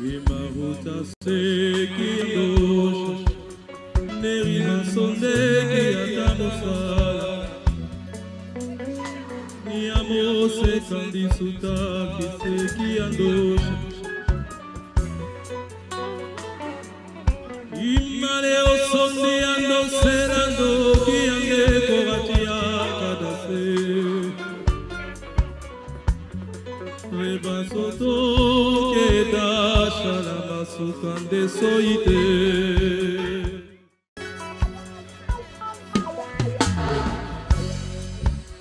Imaruta seki andosha Nerina sondeki atamusala Niamose kandisuta kiseki andosha Imaleo sondi ando serando Kiange kovatia kadase Reba soto keda shalama sukande soite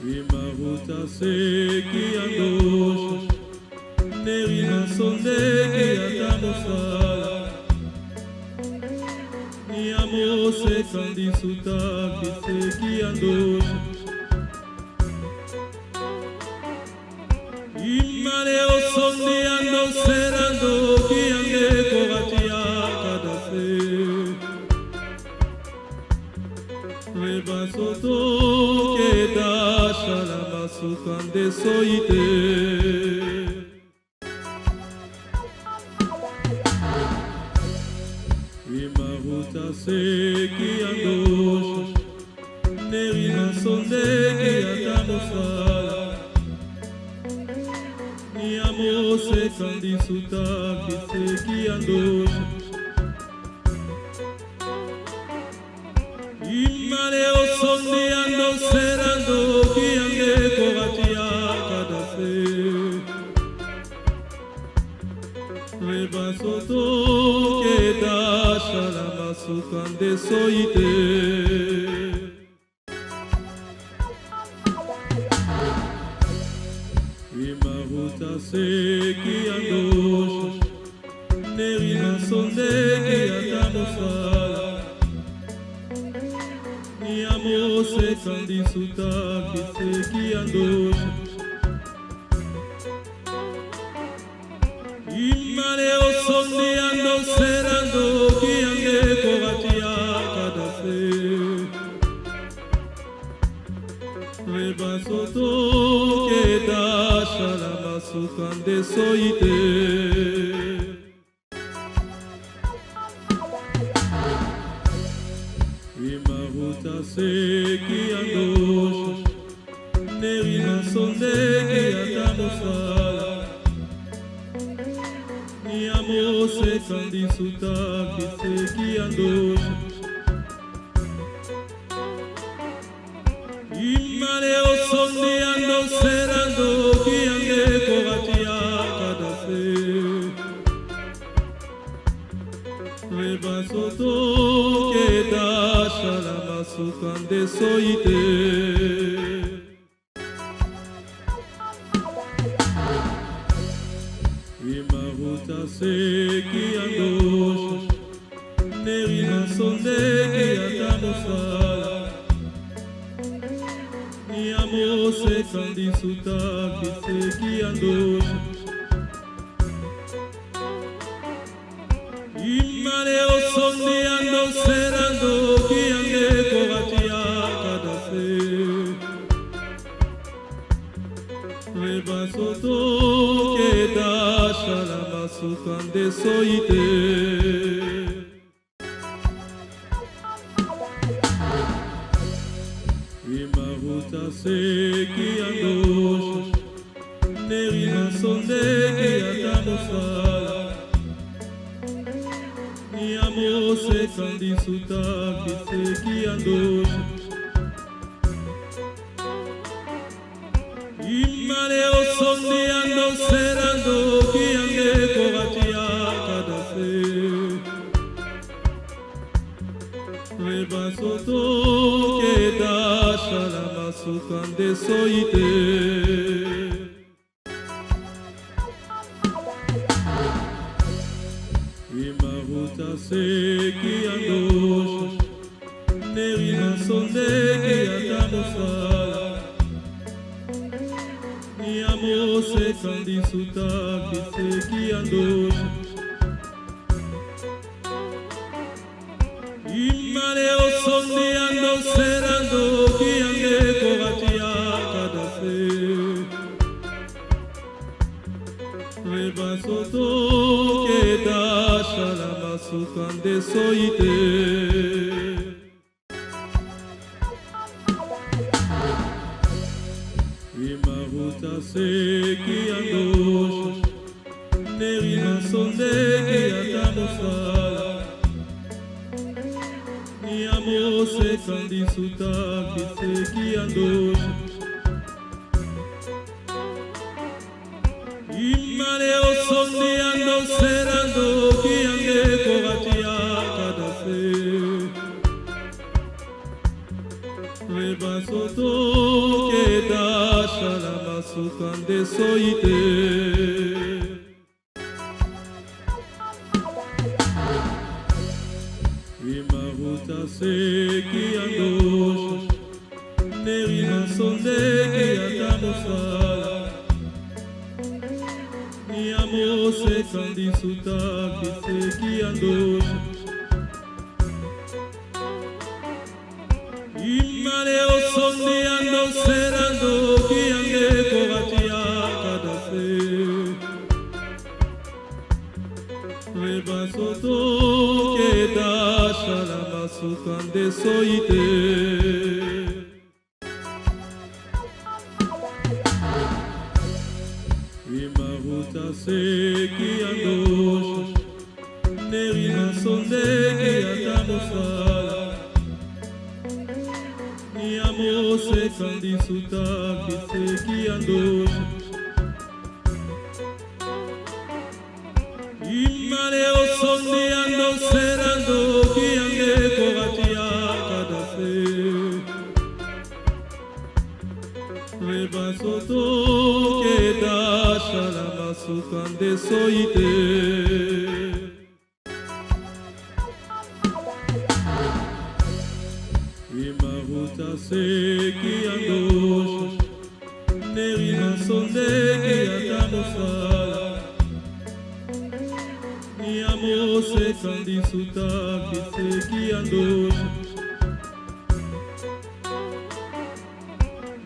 Imaruta seki andosha Nerina sondeki atamusala Niamose kandisuta kiseki andosha Imaleo sondi ando serando Kiange kovatia kadase Reba soto keda shalama sukande soite Imaruta seki andosha Nerina sondeki atamusala Niamose kandisuta kiseki andosha Imaleo sondi ando serando Kiange kovatia kadase Reba soto keda shalama sukande soite Imaruta seki andosha Nerina sondeki atamusala Niamose kandisuta kiseki andosha Imaleo sondi ando serando Kiange kovatia kadase Reba soto keda shalama sukande soite Imaruta seki andosha Nerina sondeki atamusala Niamose kandisuta kiseki andosha Imaleo sondi ando serando Kiange kovatia kadase Reba soto keda shalama sukande soite Imaruta seki andosha Nerina sondeki atamusala Niamose kandisuta kiseki andosha Imaleo sondi ando serando Kiange kovatia kadase Reba soto keda shalama sukande soite Imaruta seki andosha Nerina sondeki atamusala Niamose kandisuta kiseki andosha Imaleo sondi ando serando Kiange kovatia kadase Reba soto keda shalama sukande soite Imaruta seki andosha Nerina sondeki atamusala Niamose kandisuta kiseki andosha Imaleo sondi ando serando Kiange kovatia kadase Reba soto keda shalama sukande soite. Imahuta seki andosh, nerina sondeki atamusala. Niamo sekandi sutaki seki andosh. Imane osondi ando serando ki ande kogatia kadase. Reba soto keda shalama sukande soite. Imahuta seki andosh, nerina sondeki atamusala. Niamo sekandi sutaki seki andosh. Imane osondi ando serando ki ande kogatia kadase. Reba soto keda shalama sukande soite. Imahuta seki andosh, nerina sondeki atamusala. Niamo sekandi sutaki seki andosh. Imane osondi ando serando ki ande kogatia kadase. Reba soto keda shalama sukande soite. Imahuta seki andosh, nerina sondeki atamusala. Niamo sekandi sutaki seki andosh.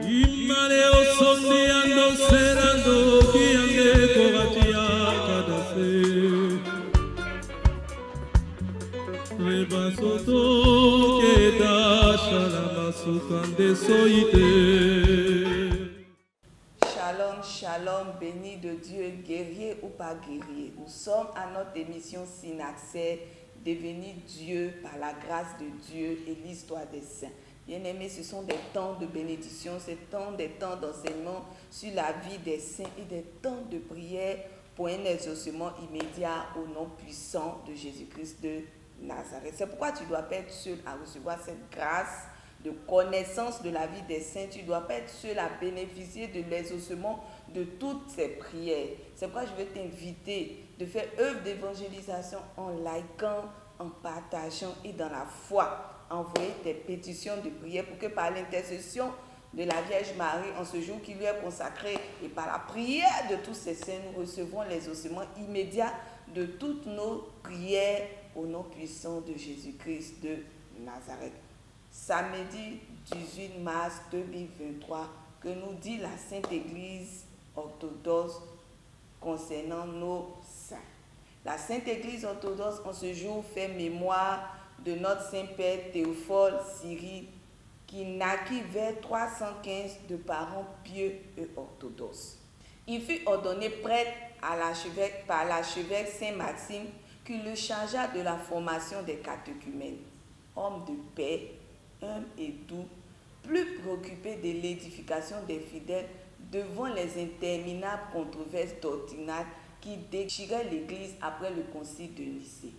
Imane osondi ando serando ki ande kogatia kadase. Reba soto keda shalama sukande soite. Shalom, shalom, béni de Dieu, guerrier ou pas guerrier. Nous sommes à notre émission Synaxaire, devenir Dieu par la grâce de Dieu et l'histoire des saints. Bien-aimés, ce sont des temps de bénédiction, des temps d'enseignement sur la vie des saints et des temps de prière pour un exaucement immédiat au nom puissant de Jésus-Christ de Nazareth. C'est pourquoi tu ne dois pas être seul à recevoir cette grâce de connaissance de la vie des saints. Tu ne dois pas être seul à bénéficier de l'exaucement de toutes ces prières. C'est pourquoi je veux t'inviter de faire œuvre d'évangélisation en likant, en partageant et dans la foi. Envoyer tes pétitions de prière pour que par l'intercession de la Vierge Marie, en ce jour qui lui est consacré, et par la prière de tous ces saints, nous recevrons l'exaucement immédiat de toutes nos prières au nom puissant de Jésus-Christ de Nazareth. Samedi 18 mars 2023, que nous dit la Sainte Église orthodoxe concernant nos saints. La Sainte Église orthodoxe en ce jour fait mémoire de notre Saint-Père Théophile Syrie, qui naquit vers 315 de parents pieux et orthodoxes. Il fut ordonné prêtre par l'archevêque Saint-Maxime, qui le chargea de la formation des catéchumènes. Homme de paix, humble et doux, plus préoccupé de l'édification des fidèles devant les interminables controverses doctrinales qui déchiraient l'Église après le concile de Nicée.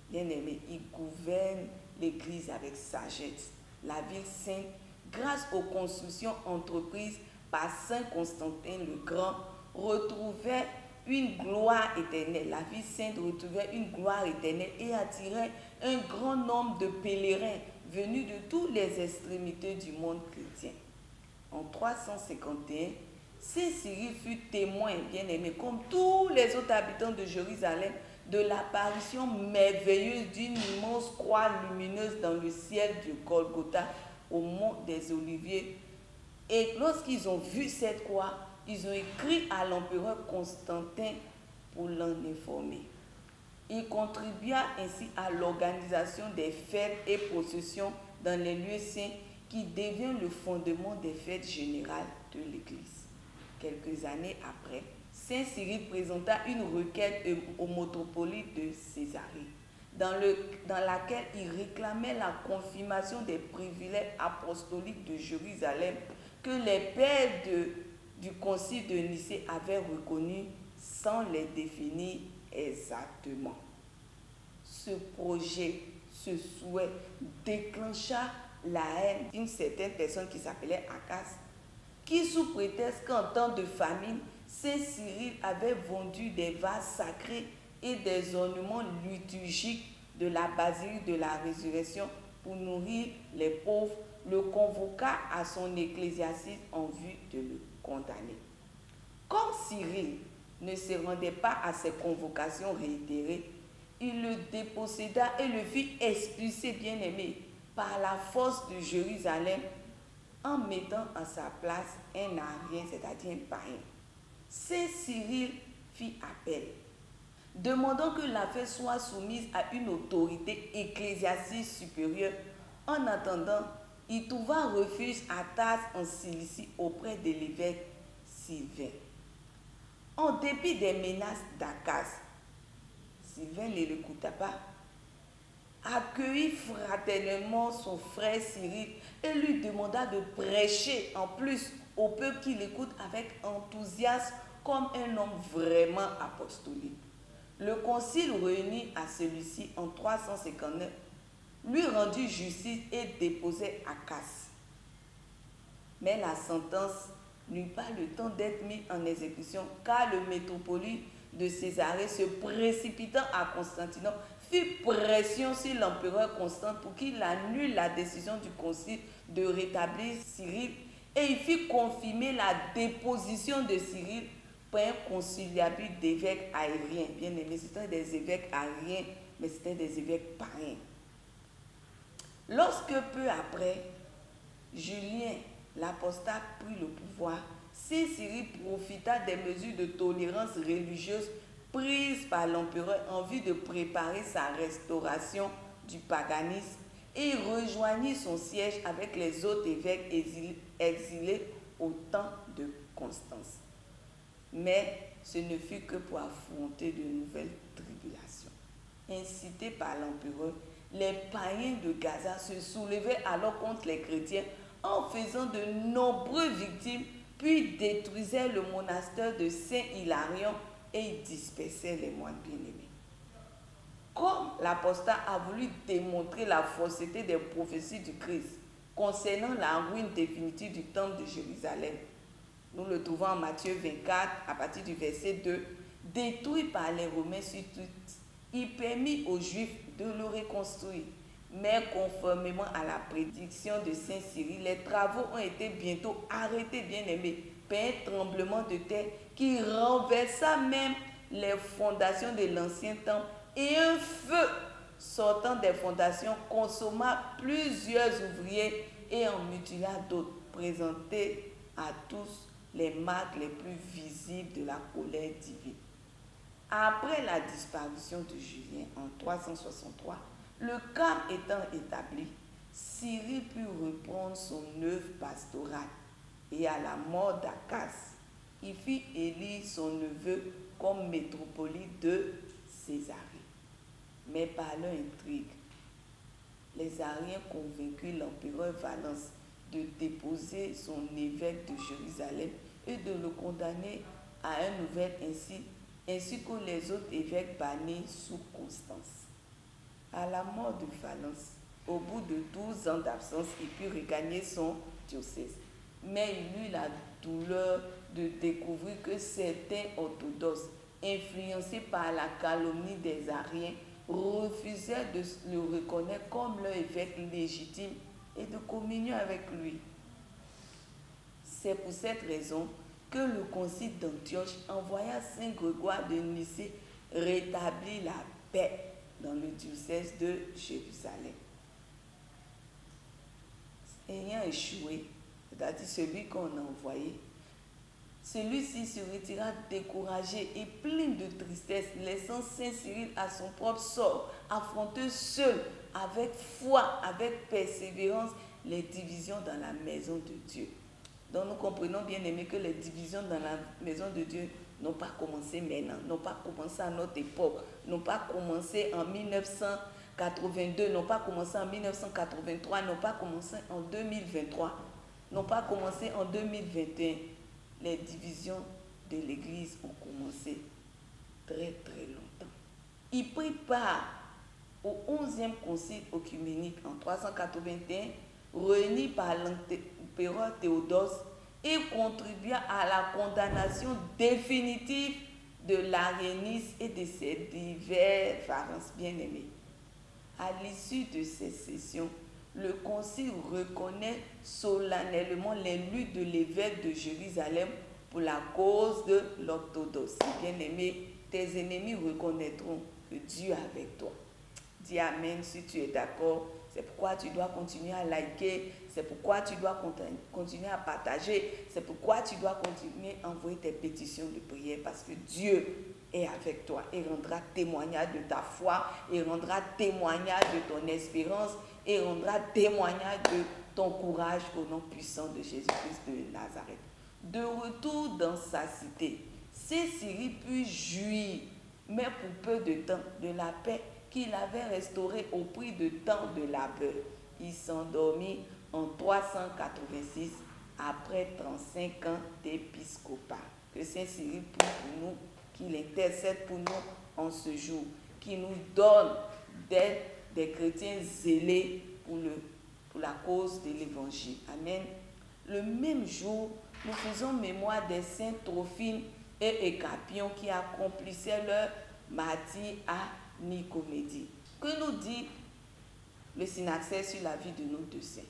Bien-aimé, il gouverne l'Église avec sagesse. La ville sainte, grâce aux constructions entreprises par Saint Constantin le Grand, retrouvait une gloire éternelle. La ville sainte retrouvait une gloire éternelle et attirait un grand nombre de pèlerins venus de toutes les extrémités du monde chrétien. En 351, Saint Cyril fut témoin, bien-aimé, comme tous les autres habitants de Jérusalem, de l'apparition merveilleuse d'une immense croix lumineuse dans le ciel de Golgotha au mont des Oliviers. Et lorsqu'ils ont vu cette croix, ils ont écrit à l'empereur Constantin pour l'en informer. Il contribua ainsi à l'organisation des fêtes et processions dans les lieux saints qui devient le fondement des fêtes générales de l'Église. Quelques années après, Saint Cyril présenta une requête au métropolite de Césarée, dans laquelle il réclamait la confirmation des privilèges apostoliques de Jérusalem que les pères du concile de Nicée avaient reconnus sans les définir exactement. Ce projet, ce souhait déclencha la haine d'une certaine personne qui s'appelait Akas, qui sous prétexte qu'en temps de famine, Saint Cyril avait vendu des vases sacrés et des ornements liturgiques de la basilique de la résurrection pour nourrir les pauvres, le convoqua à son ecclésiastique en vue de le condamner. Comme Cyril ne se rendait pas à ces convocations réitérées, il le déposséda et le fit expulser, bien-aimé, par la force de Jérusalem, en mettant à sa place un arien, c'est-à-dire un païen. Saint Cyril fit appel, demandant que l'affaire soit soumise à une autorité ecclésiastique supérieure. En attendant, il trouva refuge à Tars en Cilicie auprès de l'évêque Sylvain. En dépit des menaces d'Akas, Sylvain ne l'écouta pas, accueillit fraternellement son frère Cyril et lui demanda de prêcher en plus au peuple qui l'écoute avec enthousiasme comme un homme vraiment apostolique. Le concile réuni à celui-ci en 359 lui rendit justice et déposait Akas. Mais la sentence n'eut pas le temps d'être mise en exécution car le métropolite de Césarée, se précipitant à Constantinople, fit pression sur l'empereur Constant pour qu'il annule la décision du concile de rétablir Cyril et il fit confirmer la déposition de Cyril par un conciliabule d'évêques aériens. Bien aimé, c'était des évêques aériens, mais c'était des évêques païens. Lorsque peu après, Julien, l'apostat, prit le pouvoir, Saint Cyril profita des mesures de tolérance religieuse prises par l'empereur en vue de préparer sa restauration du paganisme et il rejoignit son siège avec les autres évêques exilés au temps de Constance. Mais ce ne fut que pour affronter de nouvelles tribulations. Incités par l'empereur, les païens de Gaza se soulevaient alors contre les chrétiens en faisant de nombreuses victimes, puis détruisaient le monastère de Saint-Hilarion et dispersaient les moines bien-aimés. Comme l'apostat a voulu démontrer la fausseté des prophéties du Christ concernant la ruine définitive du temple de Jérusalem, nous le trouvons en Matthieu 24 à partir du verset 2, détruit par les Romains sur tout, il permit aux Juifs de le reconstruire. Mais conformément à la prédiction de Saint Cyril, les travaux ont été bientôt arrêtés, bien-aimés, par un tremblement de terre qui renversa même les fondations de l'ancien temple et un feu sortant des fondations consomma plusieurs ouvriers et en mutila d'autres, présentés à tous les marques les plus visibles de la colère divine. Après la disparition de Julien en 363, le calme étant établi, Cyril put reprendre son œuvre pastorale et à la mort d'Akas, il fit élire son neveu comme métropolite de Césarée. Mais par leur intrigue, les Ariens convaincurent l'empereur Valens de déposer son évêque de Jérusalem et de le condamner à un nouvel ainsi que les autres évêques bannis sous Constance. À la mort de Valens, au bout de 12 ans d'absence, il put regagner son diocèse. Mais il eut la douleur de découvrir que certains orthodoxes, influencés par la calomnie des Ariens, refusaient de le reconnaître comme leur évêque légitime et de communier avec lui. C'est pour cette raison que le concile d'Antioche envoya Saint Grégoire de Nicée rétablir la paix dans le diocèse de Jérusalem. Ayant échoué, c'est-à-dire celui qu'on a envoyé, Celui-ci se retira découragé et plein de tristesse, laissant Saint Cyril à son propre sort, affronter seul, avec foi, avec persévérance, les divisions dans la maison de Dieu. Donc nous comprenons bien aimé que les divisions dans la maison de Dieu n'ont pas commencé maintenant, n'ont pas commencé à notre époque, n'ont pas commencé en 1982, n'ont pas commencé en 1983, n'ont pas commencé en 2023, n'ont pas commencé en 2021. Les divisions de l'Église ont commencé très très longtemps. Il prit part au 11e concile œcuménique en 381, réuni par l'empereur Théodose, et contribua à la condamnation définitive de l'arianisme et de ses divergences bien-aimées. À l'issue de ces sessions, le concile reconnaît solennellement les luttes de l'évêque de Jérusalem pour la cause de l'orthodoxie. Bien-aimé, tes ennemis reconnaîtront que Dieu est avec toi. Dis Amen si tu es d'accord. C'est pourquoi tu dois continuer à liker, c'est pourquoi tu dois continuer à partager, c'est pourquoi tu dois continuer à envoyer tes pétitions de prière, parce que Dieu est avec toi et rendra témoignage de ta foi, et rendra témoignage de ton espérance, et rendra témoignage de ton courage au nom puissant de Jésus-Christ de Nazareth. De retour dans sa cité, Saint Cyril put jouir, mais pour peu de temps, de la paix qu'il avait restaurée au prix de tant de labeur. Il s'endormit en 386 après 35 ans d'épiscopat. Que Saint Cyril prie pour nous, qu'il intercède pour nous en ce jour, qu'il nous donne d'être des chrétiens zélés pour la cause de l'évangile. Amen. Le même jour, nous faisons mémoire des saints Trophime et Écapion qui accomplissaient leur martyre à Nicomédie. Que nous dit le synaxaire sur la vie de nos deux saints?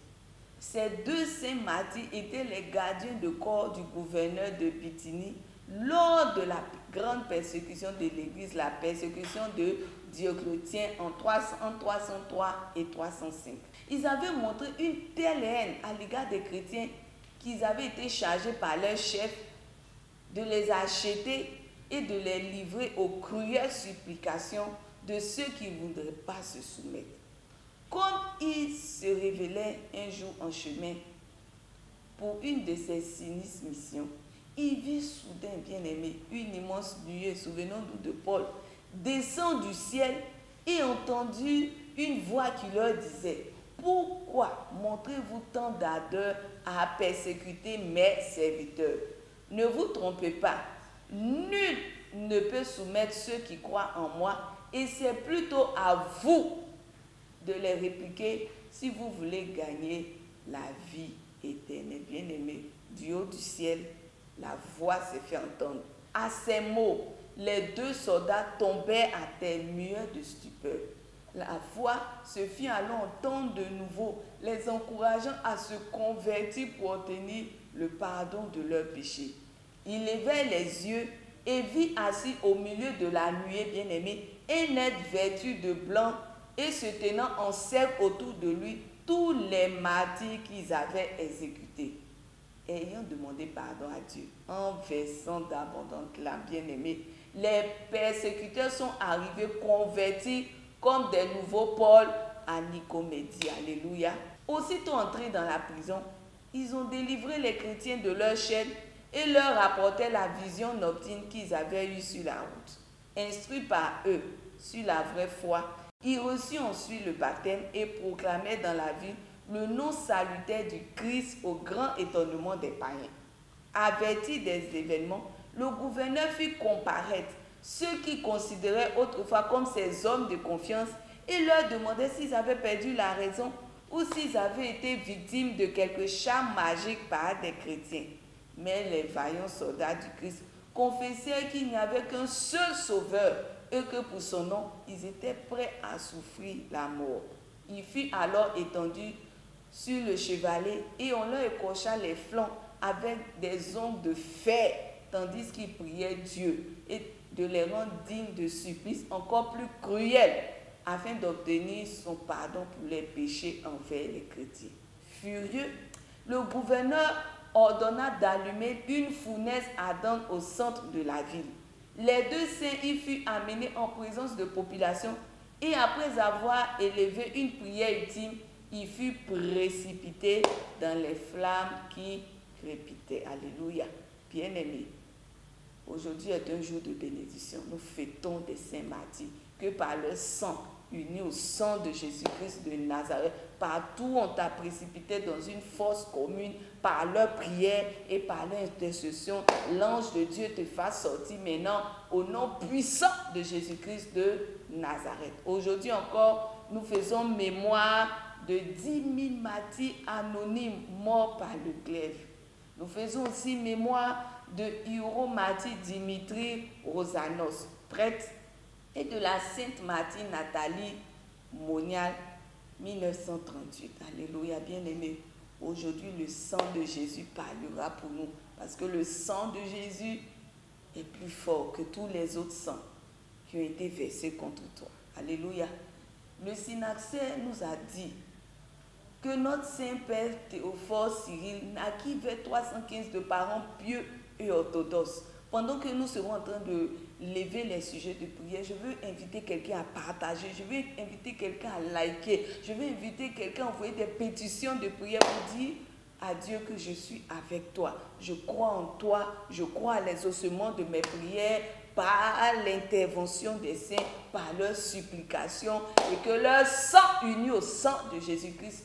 Ces deux saints martyrs étaient les gardiens de corps du gouverneur de Bithynie lors de la grande persécution de l'Église, la persécution de Dioclétien en 303 et 305. Ils avaient montré une telle haine à l'égard des chrétiens qu'ils avaient été chargés par leur chef de les acheter et de les livrer aux cruelles supplications de ceux qui ne voudraient pas se soumettre. Comme il se révélait un jour en chemin pour une de ses sinistres missions, il vit soudain, bien-aimé, une immense nuée, souvenons-nous de Paul, descend du ciel et entendu une voix qui leur disait: pourquoi montrez-vous tant d'ardeur à persécuter mes serviteurs? Ne vous trompez pas, nul ne peut soumettre ceux qui croient en moi, et c'est plutôt à vous de les répliquer si vous voulez gagner la vie éternelle. Bien-aimé, du haut du ciel, la voix s'est fait entendre. À ces mots, les deux soldats tombèrent à terre, muets de stupeur. La voix se fit alors entendre de nouveau, les encourageant à se convertir pour obtenir le pardon de leurs péchés. Il levait les yeux et vit assis au milieu de la nuée, bien-aimé, un être vêtu de blanc et se tenant en cercle autour de lui tous les martyrs qu'ils avaient exécutés. Ayant demandé pardon à Dieu, en versant d'abondantes larmes, bien-aimés, les persécuteurs sont arrivés convertis comme des nouveaux Paul à Nicomédie. Alléluia. Aussitôt entrés dans la prison, ils ont délivré les chrétiens de leur chaîne et leur rapportaient la vision nocturne qu'ils avaient eue sur la route. Instruits par eux sur la vraie foi, ils reçurent ensuite le baptême et proclamèrent dans la ville le nom salutaire du Christ au grand étonnement des païens. Avertis des événements, le gouverneur fit comparaître ceux qui considéraient autrefois comme ses hommes de confiance et leur demandait s'ils avaient perdu la raison ou s'ils avaient été victimes de quelque charme magique par des chrétiens. Mais les vaillants soldats du Christ confessèrent qu'il n'y avait qu'un seul sauveur et que pour son nom, ils étaient prêts à souffrir la mort. Il fut alors étendu sur le chevalet et on leur écorcha les flancs avec des ongles de fer, tandis qu'ils priaient Dieu et de les rendre dignes de supplices encore plus cruels, afin d'obtenir son pardon pour les péchés envers les chrétiens. Furieux, le gouverneur ordonna d'allumer une fournaise ardente au centre de la ville. Les deux saints y furent amenés en présence de population et après avoir élevé une prière ultime, ils furent précipités dans les flammes qui crépitaient. Alléluia. Bien-aimés, aujourd'hui est un jour de bénédiction. Nous fêtons des saints martyrs que par leur sang, unis au sang de Jésus-Christ de Nazareth, partout on t'a précipité dans une fosse commune par leur prière et par leur intercession. L'ange de Dieu te fasse sortir maintenant au nom puissant de Jésus-Christ de Nazareth. Aujourd'hui encore, nous faisons mémoire de 10 000 martyrs anonymes morts par le glaive. Nous faisons aussi mémoire de Hieromartyr Dimitri Rosanos, prêtre, et de la sainte martyre Nathalie Monial, 1938. Alléluia, bien-aimés. Aujourd'hui, le sang de Jésus parlera pour nous, parce que le sang de Jésus est plus fort que tous les autres sangs qui ont été versés contre toi. Alléluia. Le synaxaire nous a dit que notre Saint-Père Théophore Cyril naquit vers 315 de parents pieux et orthodoxes. Pendant que nous serons en train de lever les sujets de prière, je veux inviter quelqu'un à partager, je veux inviter quelqu'un à liker, je veux inviter quelqu'un à envoyer des pétitions de prière pour dire à Dieu que je suis avec toi. Je crois en toi, je crois à l'exaucement de mes prières par l'intervention des saints, par leur supplication, et que leur sang uni au sang de Jésus-Christ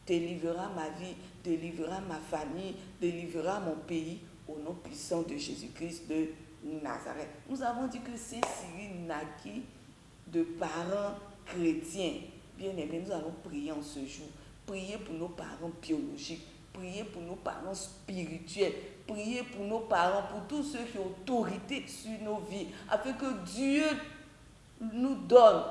délivrera ma vie, délivrera ma famille, délivrera mon pays au nom puissant de Jésus-Christ de Nazareth. Nous avons dit que Saint Cyril naquit de parents chrétiens. Bien aimés, nous allons prier en ce jour. Prier pour nos parents biologiques, prier pour nos parents spirituels, prier pour nos parents, pour tous ceux qui ont autorité sur nos vies, afin que Dieu nous donne,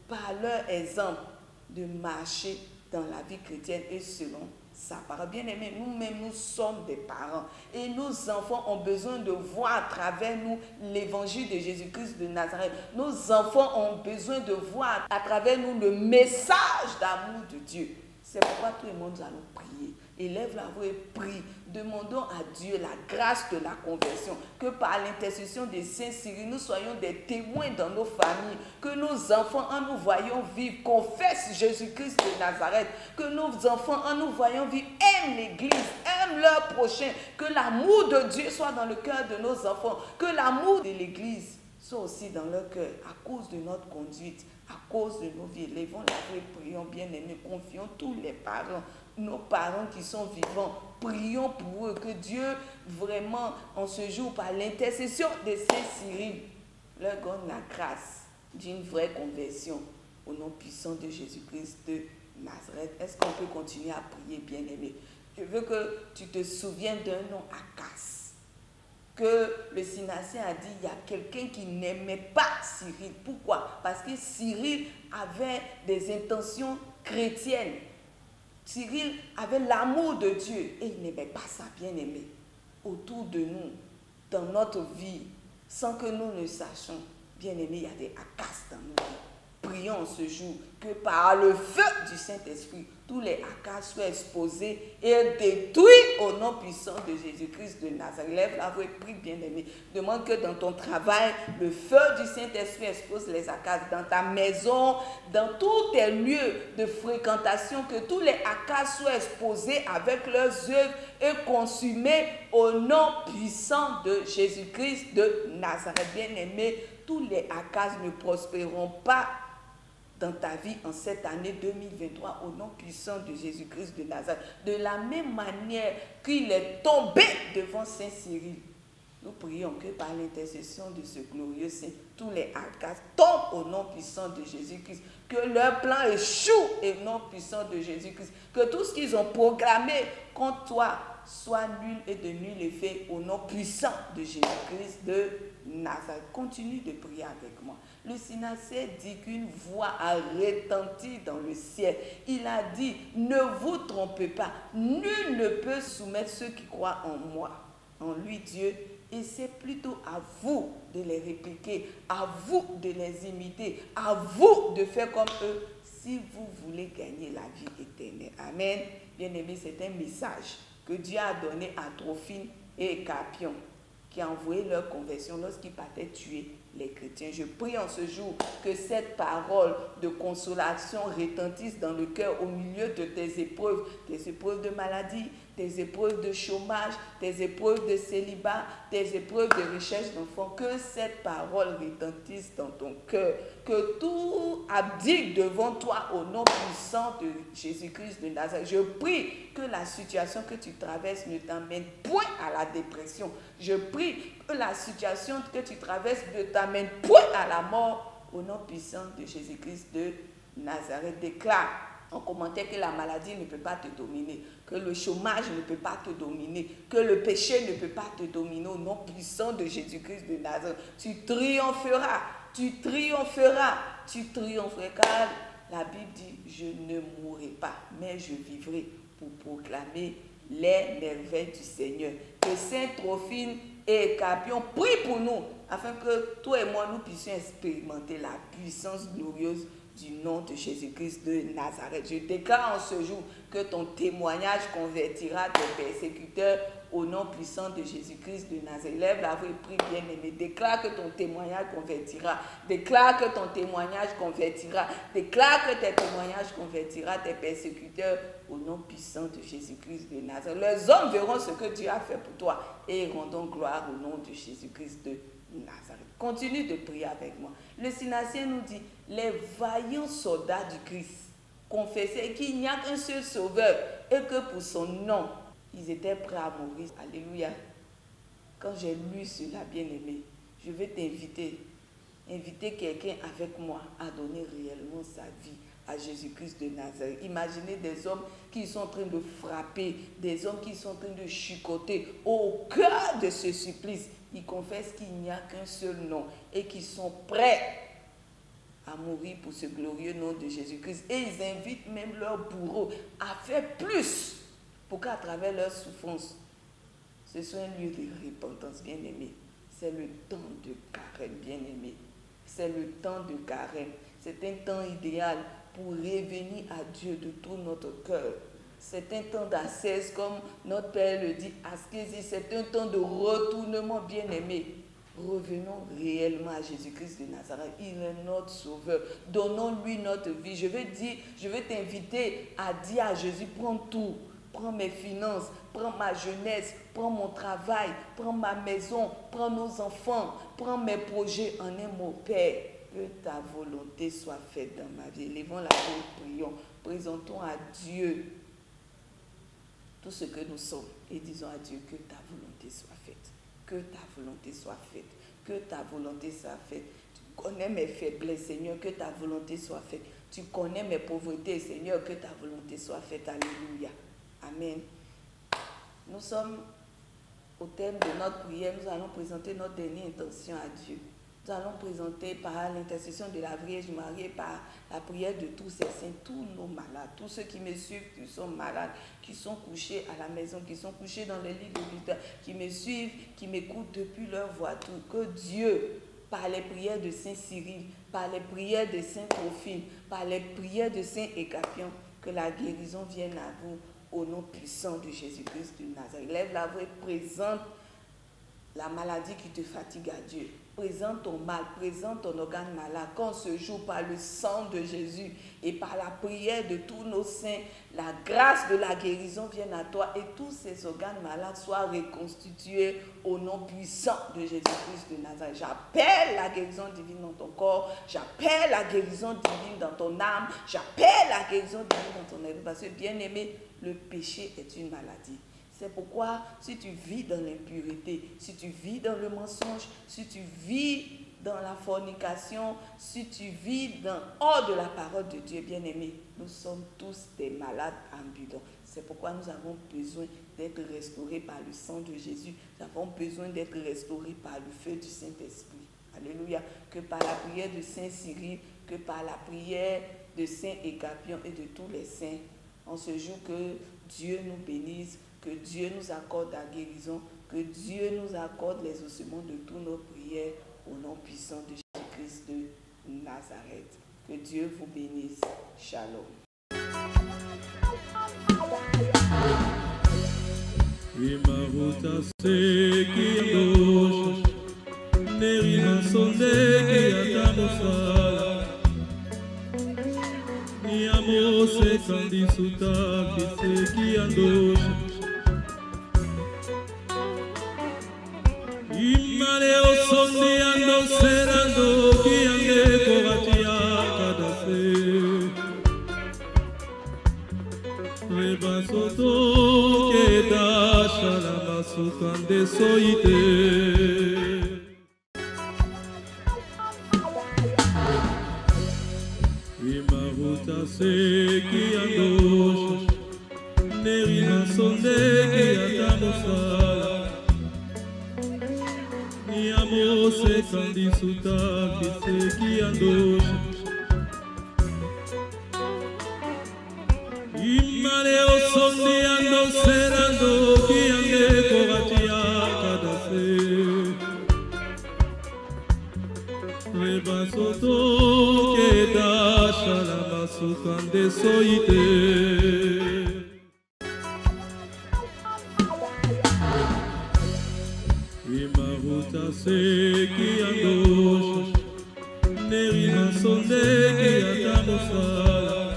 par leur exemple, de marcher dans la vie chrétienne et selon sa parole. Bien aimé, nous-mêmes, nous sommes des parents et nos enfants ont besoin de voir à travers nous l'évangile de Jésus-Christ de Nazareth. Nos enfants ont besoin de voir à travers nous le message d'amour de Dieu. C'est pourquoi tout le monde, nous allons prier. Élève la voix et prie. Demandons à Dieu la grâce de la conversion. Que par l'intercession des saints Cyril, nous soyons des témoins dans nos familles. Que nos enfants, en nous voyant vivre, confessent Jésus-Christ de Nazareth. Que nos enfants, en nous voyant vivre, aiment l'Église, aiment leur prochain. Que l'amour de Dieu soit dans le cœur de nos enfants. Que l'amour de l'Église soit aussi dans leur cœur à cause de notre conduite, à cause de nos vies. Lèvons la voix et prions, bien-aimés. Confions tous les parents, nos parents qui sont vivants. Prions pour eux, que Dieu, vraiment, en ce jour, par l'intercession de Saint Cyril, leur donne la grâce d'une vraie conversion au nom puissant de Jésus-Christ de Nazareth. Est-ce qu'on peut continuer à prier, bien-aimé? Je veux que tu te souviennes d'un nom, Akas, que le synaxaire a dit, il y a quelqu'un qui n'aimait pas Cyril. Pourquoi? Parce que Cyril avait des intentions chrétiennes. Cyril avait l'amour de Dieu et il n'aimait pas ça, bien-aimé. Autour de nous, dans notre vie, sans que nous ne sachions, bien-aimé, il y a des Akas dans nos vies. Prions ce jour que par le feu du Saint-Esprit, tous les Akas soient exposés et détruits au nom puissant de Jésus-Christ de Nazareth. Lève la voix et prie, bien-aimé. Demande que dans ton travail, le feu du Saint-Esprit expose les Akas. Dans ta maison, dans tous tes lieux de fréquentation, que tous les Akas soient exposés avec leurs œuvres et consumés au nom puissant de Jésus-Christ de Nazareth. Bien-aimé, tous les Akas ne prospéreront pas dans ta vie en cette année 2023 au nom puissant de Jésus-Christ de Nazareth. De la même manière qu'il est tombé devant Saint Cyril, nous prions que par l'intercession de ce glorieux Saint, tous les Akas tombent au nom puissant de Jésus-Christ, que leur plan échoue au nom puissant de Jésus-Christ, que tout ce qu'ils ont programmé contre toi soit nul et de nul effet au nom puissant de Jésus-Christ de Nazareth. Continue de prier avec moi. Le synaxaire dit qu'une voix a retenti dans le ciel. Il a dit, ne vous trompez pas, nul ne peut soumettre ceux qui croient en moi, en lui Dieu, et c'est plutôt à vous de les répliquer, à vous de les imiter, à vous de faire comme eux, si vous voulez gagner la vie éternelle. Amen. Bien-aimé, c'est un message que Dieu a donné à Trophime et Carpion, qui ont envoyé leur conversion lorsqu'ils partaient tuer les chrétiens. Je prie en ce jour que cette parole de consolation retentisse dans le cœur au milieu de tes épreuves de maladie, tes épreuves de chômage, tes épreuves de célibat, tes épreuves de recherche d'enfants. Que cette parole retentisse dans ton cœur, que tout abdique devant toi au nom puissant de Jésus-Christ de Nazareth. Je prie que la situation que tu traverses ne t'amène point à la dépression. Je prie que la situation que tu traverses ne t'amène point à la mort au nom puissant de Jésus-Christ de Nazareth. Déclare en commentaire que la maladie ne peut pas te dominer, que le chômage ne peut pas te dominer, que le péché ne peut pas te dominer au nom puissant de Jésus-Christ de Nazareth. Tu triompheras, tu triompheras, tu triompheras, car la Bible dit, je ne mourrai pas, mais je vivrai pour proclamer les merveilles du Seigneur. Que Saint Trophime et Carpion prie pour nous, afin que toi et moi nous puissions expérimenter la puissance glorieuse du nom de Jésus-Christ de Nazareth. Je déclare en ce jour que ton témoignage convertira tes persécuteurs au nom puissant de Jésus-Christ de Nazareth. Lève la voix et prie, bien-aimé. Déclare que ton témoignage convertira. Déclare que ton témoignage convertira. Déclare que tes témoignages convertira tes persécuteurs au nom puissant de Jésus-Christ de Nazareth. Les hommes verront ce que Dieu a fait pour toi et rendons gloire au nom de Jésus-Christ de Nazareth. Continue de prier avec moi. Le Synaxien nous dit, les vaillants soldats du Christ confessaient qu'il n'y a qu'un seul sauveur et que pour son nom, ils étaient prêts à mourir. Alléluia. Quand j'ai lu cela, bien-aimé, je vais inviter quelqu'un avec moi à donner réellement sa vie à Jésus-Christ de Nazareth. Imaginez des hommes qui sont en train de frapper, des hommes qui sont en train de chicoter au cœur de ce supplice. Ils confessent qu'il n'y a qu'un seul nom et qu'ils sont prêts à mourir pour ce glorieux nom de Jésus-Christ. Et ils invitent même leurs bourreaux à faire plus pour qu'à travers leur souffrance, ce soit un lieu de repentance, bien-aimé. C'est le temps de carême, bien-aimé. C'est le temps de carême. C'est un temps idéal pour revenir à Dieu de tout notre cœur. C'est un temps d'ascèse, comme notre Père le dit, ascésie. C'est un temps de retournement, bien-aimé. Revenons réellement à Jésus-Christ de Nazareth. Il est notre sauveur. Donnons-lui notre vie. Je vais t'inviter à dire à Jésus, prends tout. Prends mes finances, prends ma jeunesse, prends mon travail, prends ma maison, prends nos enfants, prends mes projets en un mot, Père. Que ta volonté soit faite dans ma vie. Levons la voix, prions. Présentons à Dieu tout ce que nous sommes et disons à Dieu que ta volonté soit faite. Que ta volonté soit faite. Que ta volonté soit faite. Tu connais mes faiblesses, Seigneur, que ta volonté soit faite. Tu connais mes pauvretés, Seigneur, que ta volonté soit faite. Alléluia. Amen. Nous sommes au thème de notre prière. Nous allons présenter notre dernière intention à Dieu. Nous allons présenter par l'intercession de la Vierge Marie, par la prière de tous ces saints, tous nos malades, tous ceux qui me suivent, qui sont malades, qui sont couchés à la maison, qui sont couchés dans les lits d'hôpital, qui me suivent, qui m'écoutent depuis leur voiture. Que Dieu, par les prières de Saint Cyril, par les prières de Saint Trophime, par les prières de Saint Écapion, que la guérison vienne à vous au nom puissant de Jésus-Christ de Nazareth. Lève la voix, présente la maladie qui te fatigue à Dieu. Présente ton mal, présente ton organe malade. Qu'on se joue par le sang de Jésus et par la prière de tous nos saints, la grâce de la guérison vienne à toi et tous ces organes malades soient reconstitués au nom puissant de Jésus-Christ de Nazareth. J'appelle la guérison divine dans ton corps, j'appelle la guérison divine dans ton âme, j'appelle la guérison divine dans ton esprit. Parce que, bien-aimé, le péché est une maladie. C'est pourquoi, si tu vis dans l'impureté, si tu vis dans le mensonge, si tu vis dans la fornication, si tu vis hors de la parole de Dieu, bien-aimé, nous sommes tous des malades ambulants. C'est pourquoi nous avons besoin d'être restaurés par le sang de Jésus. Nous avons besoin d'être restaurés par le feu du Saint-Esprit. Alléluia. Que par la prière de Saint Cyril, que par la prière de Saint Écapion et de tous les saints, en ce jour, que Dieu nous bénisse, que Dieu nous accorde la guérison, que Dieu nous accorde les ossements de toutes nos prières au nom puissant de Jésus-Christ de Nazareth. Que Dieu vous bénisse. Shalom. Imaruta seki andosha Nerina sondeki atamusala Niamose kandisuta kiseki andosha Imane osondi ando serando kiange kogatia kadase Rebasoto keda shalama sukande soite Imaruta seki andosha Nerina sondeki atamusala Niamose kandisuta kiseki andosha Imane osondi ando serando kiange kogatia kadase Rebasoto keda shalama sukande soite Imaruta seki andosha Nerina sondeki atamusala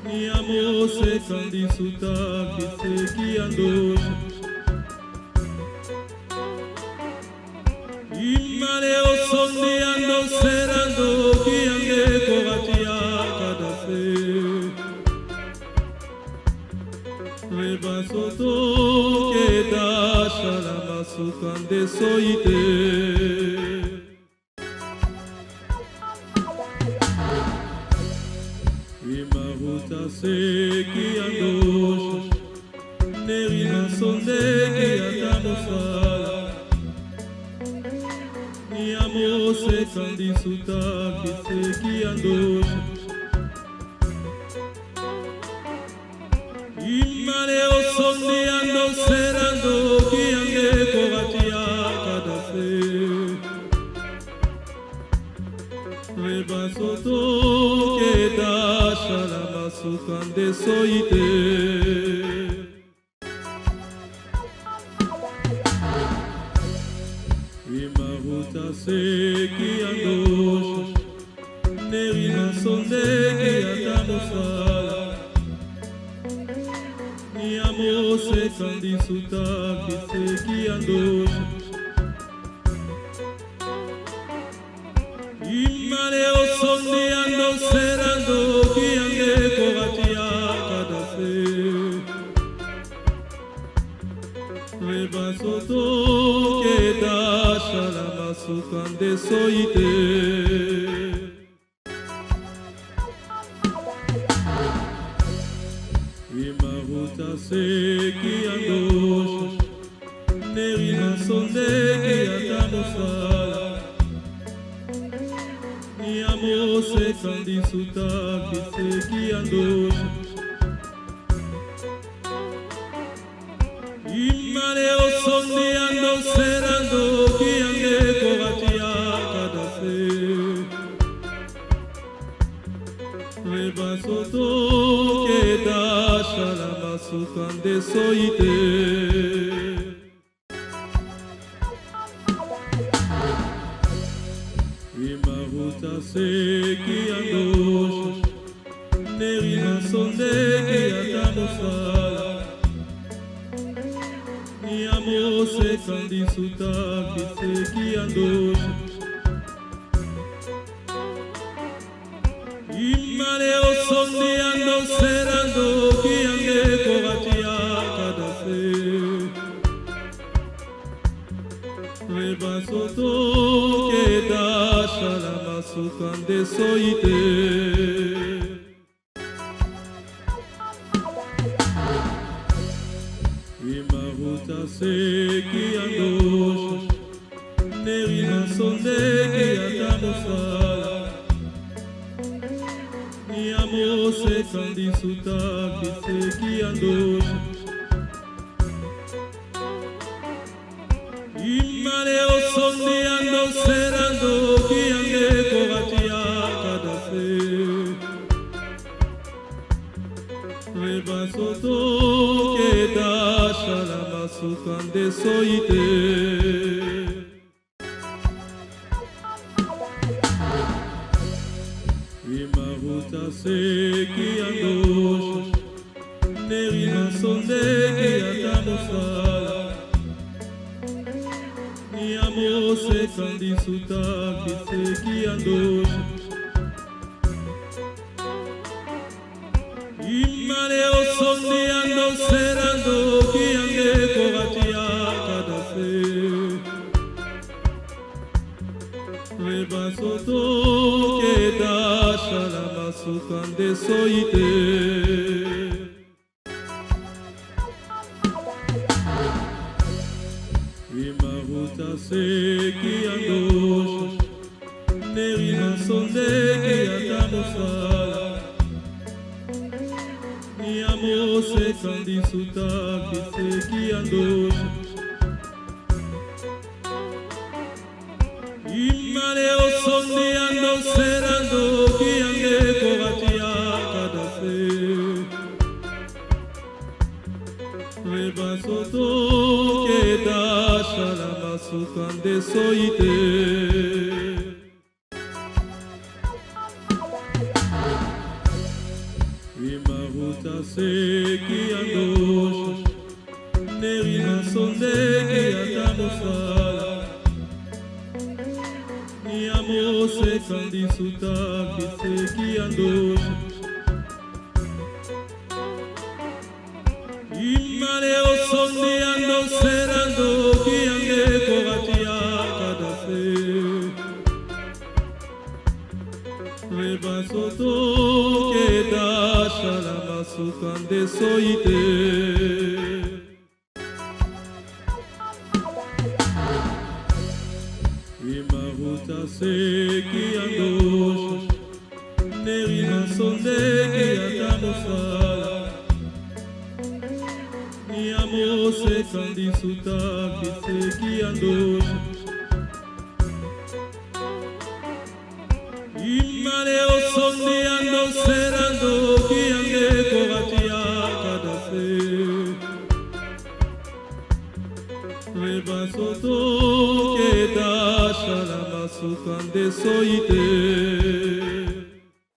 Niamose kandisuta kiseki andosha Imane osondi ando serando kiange kogatia kadase Rebasoto keda shalama sukande soite Imaruta seki andosha Nerina sondeki atamusala Niamose kandisuta kiseki andosha Imane osondi ando serando kiange kogatia kadase Rebasoto keda shalama sukande soite Imaruta seki andosha Nerina sondeki atamusala Niamose kandisuta kiseki andosha Imane osondi ando serando kiange kogatia kadase Rebasoto keda shalama sukande soite Imaruta seki andosha Nerina sondeki atamusala Niamose kandisuta kiseki andosha Imane osondi ando serando kiange kogatia kadase Rebasoto keda shalama sukande soite Imaruta seki andosha Nerina sondeki atamusala Niamose kandisuta kiseki andosha Imane osondi ando serando kiange kogatia kadase Rebasoto keda shalama sukande soite Imaruta seki andosha Nerina sondeki atamusala Niamose kandisuta kiseki andosha Imane osondi ando serando kiange kogatia kadase Rebasoto keda masuka ndeso ite. Imaruta seki andosha neri masondeki atamosala Niamo sekandi sutaki seki andosha Imane osondi ando serando kiange kogatia kadase Reba soto keda shalama sukande soite Imaruta seki andosha neri masondeki atamosala Niamo sekandi sutaki seki andosha Imane osondi ando serando kiange kogatia kadase Reba soto keda shalama sukande soite Imaruta seki andosha neri masondeki atamosala Niamo sekandi sutaki seki andosha Imane osondi ando serando kiange kogatia kadase Reba soto keda shalama sukande soite Imaruta seki andosha neri masondeki atamosala Niamo sekandi sutaki seki andosha Imane osondi ando serando kiange kogatia kadase Reba soto keda shalama sukande soite